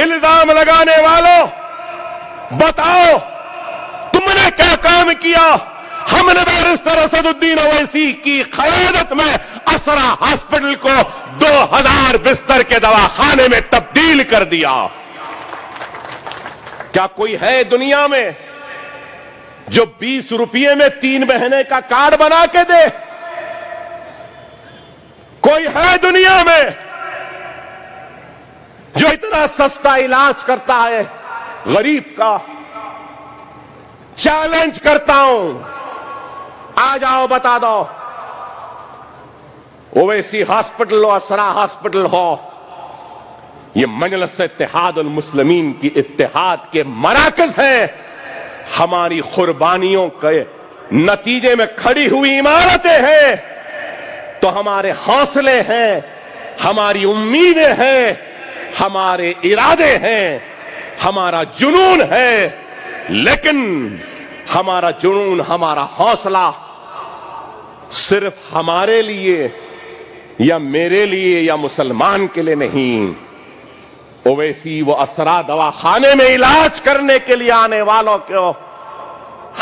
الزام لگانے والوں بتاؤ تم نے کیا کام کیا؟ ہم نے بیرسٹر اسد الدین اویسی کی قیادت میں اسرا ہاسپٹل کو 2000 بستر کے دواخانے میں تبدیل کر دیا۔ کیا کوئی ہے دنیا میں جو 20 روپے میں 3 مہینے کا کارڈ بنا کے دے؟ کوئی ہے دنیا میں جو اتنا سستا علاج کرتا ہے غریب کا؟ چیلنج کرتا ہوں، آ جاؤ بتا دو۔ اویسی ہاسپٹل ہو، اسرا ہاسپٹل ہو، یہ مجلس اتحاد المسلمین کی اتحاد کے مراکز ہیں۔ ہماری قربانیوں کے نتیجے میں کھڑی ہوئی عمارتیں ہیں، تو ہمارے حوصلے ہیں، ہماری امیدیں ہیں، ہمارے ارادے ہیں، ہمارا جنون ہے۔ لیکن ہمارا جنون، ہمارا حوصلہ صرف ہمارے لیے یا میرے لیے یا مسلمان کے لیے نہیں۔ اویسی وہ اسرا دواخانے میں علاج کرنے کے لیے آنے والوں کو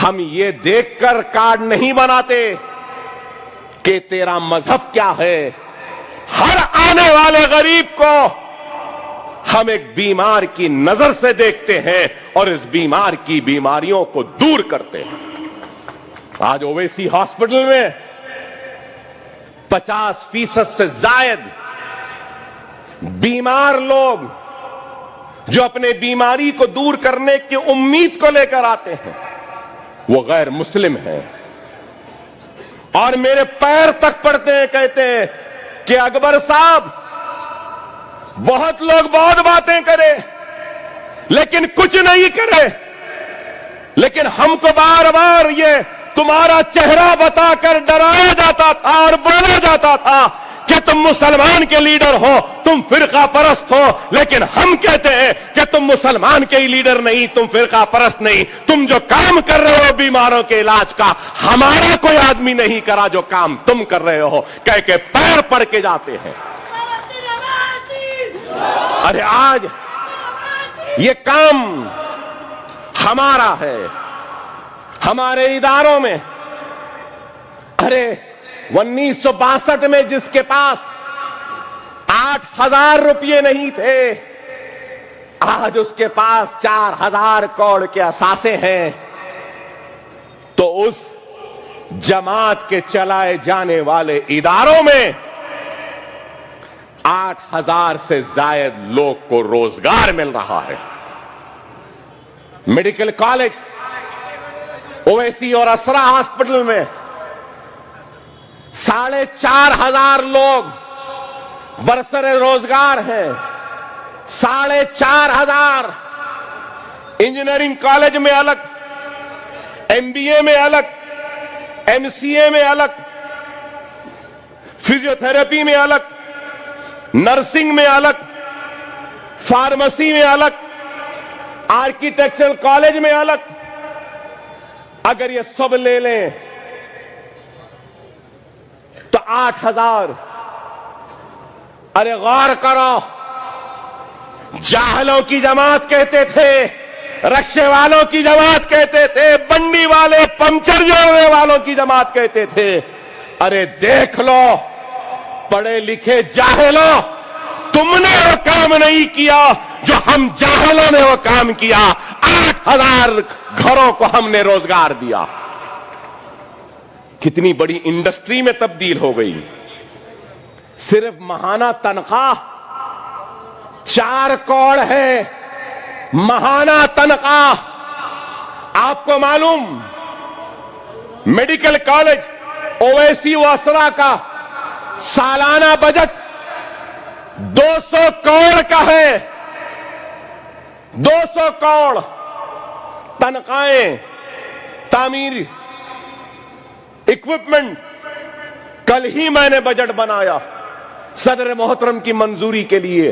ہم یہ دیکھ کر کارڈ نہیں بناتے کہ تیرا مذہب کیا ہے۔ ہر آنے والے غریب کو ہم ایک بیمار کی نظر سے دیکھتے ہیں اور اس بیمار کی بیماریوں کو دور کرتے ہیں۔ آج اویسی ہاسپٹل میں 50% سے زائد بیمار لوگ جو اپنے بیماری کو دور کرنے کی امید کو لے کر آتے ہیں وہ غیر مسلم ہیں، اور میرے پیر تک پڑتے ہیں، کہتے ہیں کہ اکبر صاحب بہت لوگ بہت باتیں کرے لیکن کچھ نہیں کرے، لیکن ہم کو بار بار یہ تمہارا چہرہ بتا کر ڈرایا جاتا تھا اور بولا جاتا تھا کہ تم مسلمان کے لیڈر ہو، تم فرقہ پرست ہو، لیکن ہم کہتے ہیں کہ تم مسلمان کے ہی لیڈر نہیں، تم فرقہ پرست نہیں، تم جو کام کر رہے ہو بیماروں کے علاج کا ہمارا کوئی آدمی نہیں کرا جو کام تم کر رہے ہو، کہہ کے پیر پڑ کے جاتے ہیں۔ ارے آج یہ کام ہمارا ہے، ہمارے اداروں میں۔ ارے 1962 میں جس کے پاس 8000 روپے نہیں تھے، آج اس کے پاس 4000 کروڑ کے اثاثے ہیں، تو اس جماعت کے چلائے جانے والے اداروں میں 8000 سے زائد لوگ کو روزگار مل رہا ہے۔ میڈیکل کالج اویسی اور اسرا ہاسپٹل میں 4500 لوگ برسر روزگار ہیں، 4500۔ انجینئرنگ کالج میں الگ، MBA میں الگ، MCA میں الگ، فزیوتھراپی میں الگ، نرسنگ میں الگ، فارمیسی میں الگ، آرکیٹیکچرل کالج میں الگ۔ اگر یہ سب لے لیں تو 8000۔ ارے غور کرو، جاہلوں کی جماعت کہتے تھے، رکشے والوں کی جماعت کہتے تھے، بنڈی والے پنچر جوڑنے والوں کی جماعت کہتے تھے۔ ارے دیکھ لو پڑھے لکھے جاہلوں، تم نے وہ کام نہیں کیا جو ہم جاہلوں نے وہ کام کیا۔ 8000 گھروں کو ہم نے روزگار دیا۔ کتنی بڑی انڈسٹری میں تبدیل ہو گئی۔ صرف ماہانہ تنخواہ 4 کروڑ ہے، ماہانہ تنخواہ۔ آپ کو معلوم میڈیکل کالج اویسی و اسرا کا سالانہ بجٹ 200 کروڑ کا ہے، 200 کروڑ۔ تنخواہیں، تعمیر، اکوپمنٹ۔ کل ہی میں نے بجٹ بنایا صدر محترم کی منظوری کے لیے،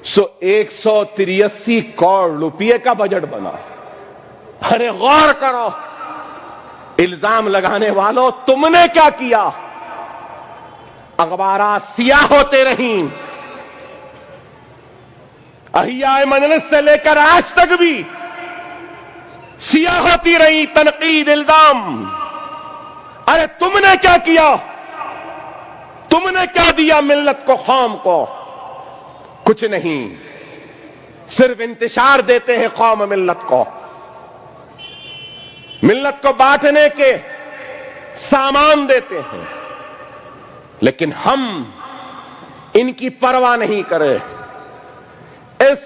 183 کروڑ روپے کا بجٹ بنا۔ ارے غور کرو، الزام لگانے والوں تم نے کیا کیا؟ اخبارات سیاہ ہوتے رہیں، احیاء مجلس سے لے کر آج تک بھی سیاہ ہوتی رہی تنقید، الزام. ارے تم نے کیا کیا؟ تم نے کیا دیا ملت کو، قوم کو؟ کچھ نہیں، صرف انتشار دیتے ہیں قوم ملت کو، ملت کو بانٹنے کے سامان دیتے ہیں، لیکن ہم ان کی پرواہ نہیں کرے. اس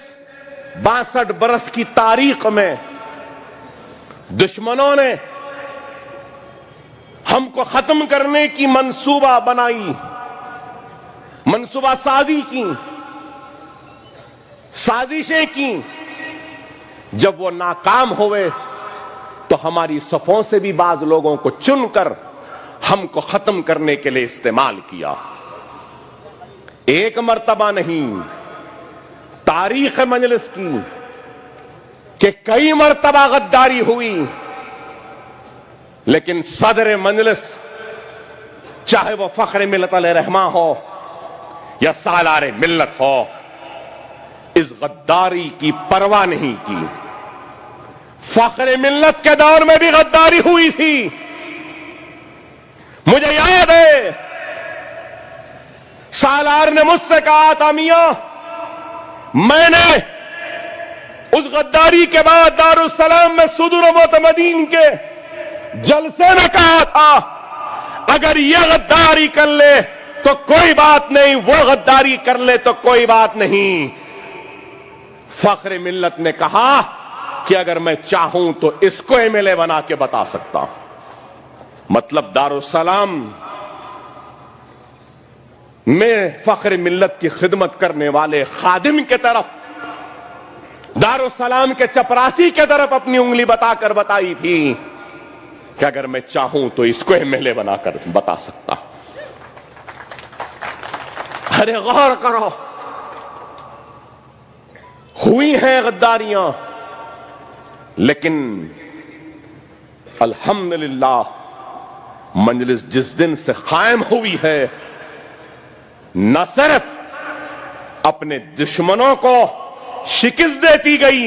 62 برس کی تاریخ میں دشمنوں نے ہم کو ختم کرنے کی منصوبہ بنائی، منصوبہ سازی کی، سازشیں کی. جب وہ ناکام ہوئے تو ہماری صفوں سے بھی بعض لوگوں کو چن کر ہم کو ختم کرنے کے لیے استعمال کیا. ایک مرتبہ نہیں، تاریخ مجلس کی کہ کئی مرتبہ غداری ہوئی، لیکن صدر مجلس چاہے وہ فخر ملت علیہ رحمہ ہو یا سالار ملت ہو، اس غداری کی پرواہ نہیں کی. فخر ملت کے دور میں بھی غداری ہوئی تھی. مجھے یاد ہے سالار نے مجھ سے کہا تھا، میاں میں نے اس غداری کے بعد دارالسلام میں صدور و معتمدین کے جلسے میں کہا تھا اگر یہ غداری کر لے تو کوئی بات نہیں، وہ غداری کر لے تو کوئی بات نہیں. فخر ملت نے کہا کہ اگر میں چاہوں تو اس کو ایم ایل اے بنا کے بتا سکتا ہوں. مطلب دارالسلام میں فخر ملت کی خدمت کرنے والے خادم کے طرف، دارالسلام کے چپراسی کے طرف اپنی انگلی بتا کر بتائی تھی کہ اگر میں چاہوں تو اس کو ایم ایل اے بنا کر بتا سکتا. ارے غور کرو، ہوئی ہیں غداریاں، لیکن الحمدللہ مجلس جس دن سے قائم ہوئی ہے، نہ صرف اپنے دشمنوں کو شکست دیتی گئی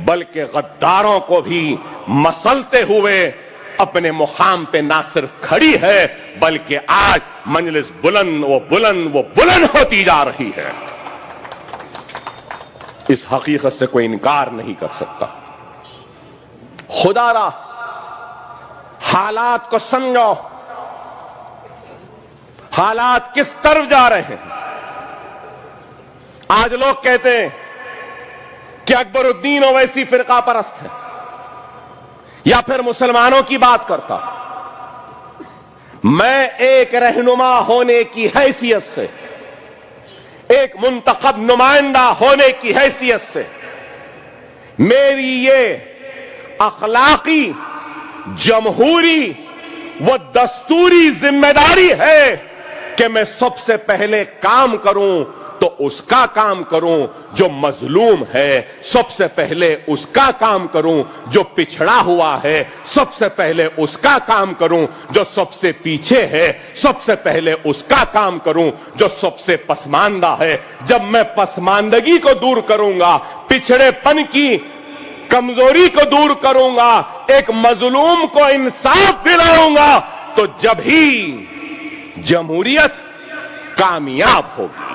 بلکہ غداروں کو بھی مسلتے ہوئے اپنے مقام پہ نہ صرف کھڑی ہے بلکہ آج مجلس بلند و بلند و بلند ہوتی جا رہی ہے. اس حقیقت سے کوئی انکار نہیں کر سکتا. خدا را حالات کو سمجھو، حالات کس طرف جا رہے ہیں. آج لوگ کہتے ہیں کہ اکبر الدین اویسی فرقہ پرست ہے یا پھر مسلمانوں کی بات کرتا. میں ایک رہنما ہونے کی حیثیت سے، ایک منتخب نمائندہ ہونے کی حیثیت سے میری یہ اخلاقی، جمہوری و دستوری ذمہ داری ہے کہ میں سب سے پہلے کام کروں تو اس کا کام کروں جو مظلوم ہے، سب سے پہلے اس کا کام کروں جو پچھڑا ہوا ہے، سب سے پہلے اس کا کام کروں جو سب سے پیچھے ہے، سب سے پہلے اس کا کام کروں جو سب سے پسماندہ ہے. جب میں پسماندگی کو دور کروں گا، پچھڑے پن کی کمزوری کو دور کروں گا، ایک مظلوم کو انصاف دلاؤں گا، تو جب ہی جمہوریت کامیاب ہوگی.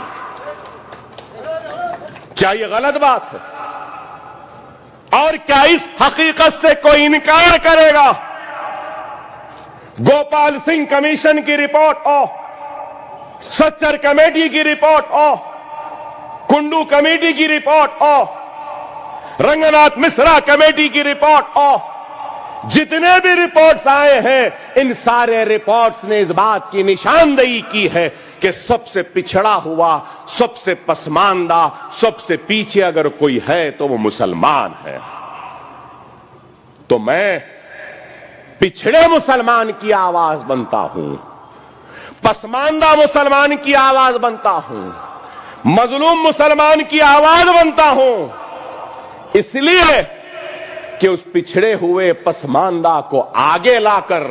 کیا یہ غلط بات ہے؟ اور کیا اس حقیقت سے کوئی انکار کرے گا؟ گوپال سنگھ کمیشن کی رپورٹ ہو، سچر کمیٹی کی رپورٹ ہو، کنڈو کمیٹی کی رپورٹ ہو، رنگناتھ مشرا کمیٹی کی رپورٹ ہو، جتنے بھی رپورٹس آئے ہیں ان سارے رپورٹس نے اس بات کی نشاندہی کی ہے کہ سب سے پچھڑا ہوا، سب سے پسماندہ، سب سے پیچھے اگر کوئی ہے تو وہ مسلمان ہے. تو میں پچھڑے مسلمان کی آواز بنتا ہوں، پسماندہ مسلمان کی آواز بنتا ہوں، مظلوم مسلمان کی آواز بنتا ہوں، اس لیے کہ اس پچھڑے ہوئے پسماندہ کو آگے لا کر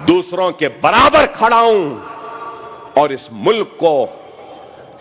دوسروں کے برابر کھڑا ہوں اور اس ملک کو